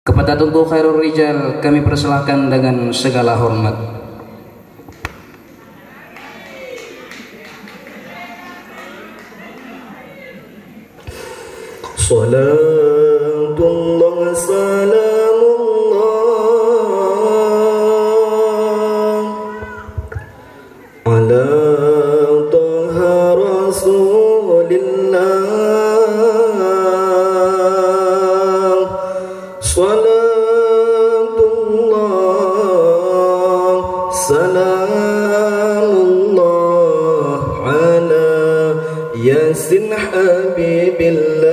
Kepada Tunku Khairul Rijal kami persilahkan dengan segala hormat. Salatullah salamullah ala Taha Rasulillah. Salatullah salamullah ala Yasin Habibillah.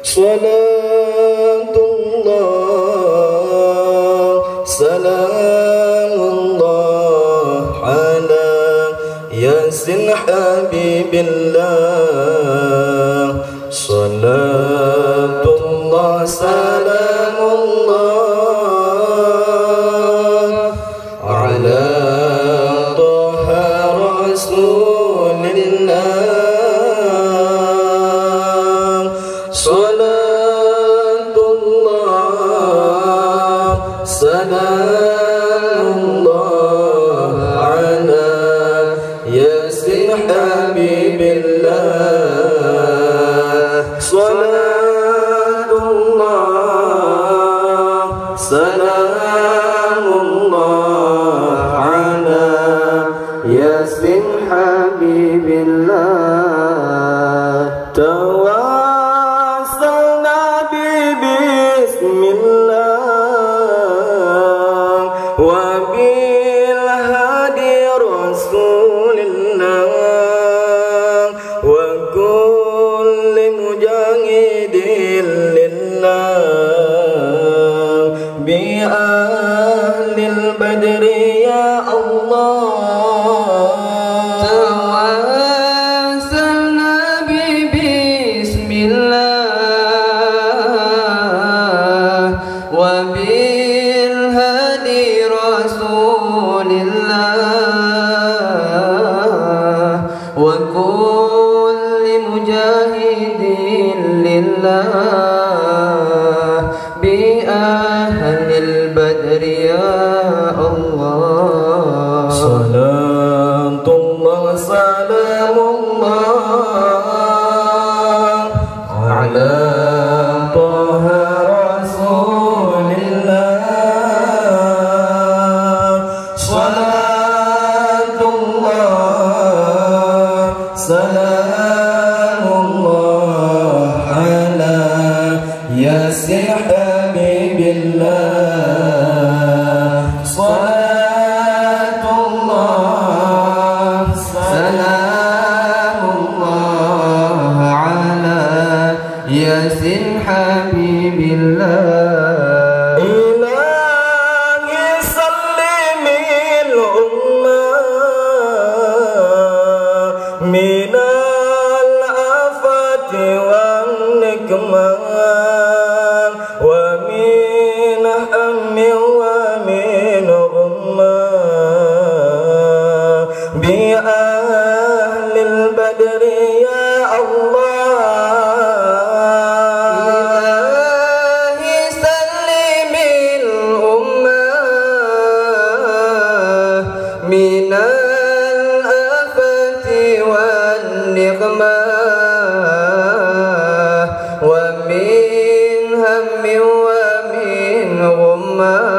Salatullah salamullah ala Yasin Habibillah. Salatullah salamullah ala Taha Rasulillah. Salatullah salamullah ala Yasin Habibillah. Salatullah salamullah ala Yasin Habibillah. Tawassalna bi bismillah wa bil hadi Rasulillah wa kulli mujahidin lillah bi ahlil badri ya Allah. Tawassalna bi bismillah wa bil hadi Rasulillah wa kulli mujahidin lillah bi ahlil badri ya Allah. Salatullah salamullah ala Taha Rasulillah. Salatullah salamullah ala Yasin Habibillah. Salatullah salamullah ala Yasin Habibillah. Ilahi sallimil ummah minal afati wan nikmah wa min hammi wa min ghammah bi ahlil badri ya Allah. Ilahi sallimil ummah minal afati wan niqmah wa min hammi wa min ghammah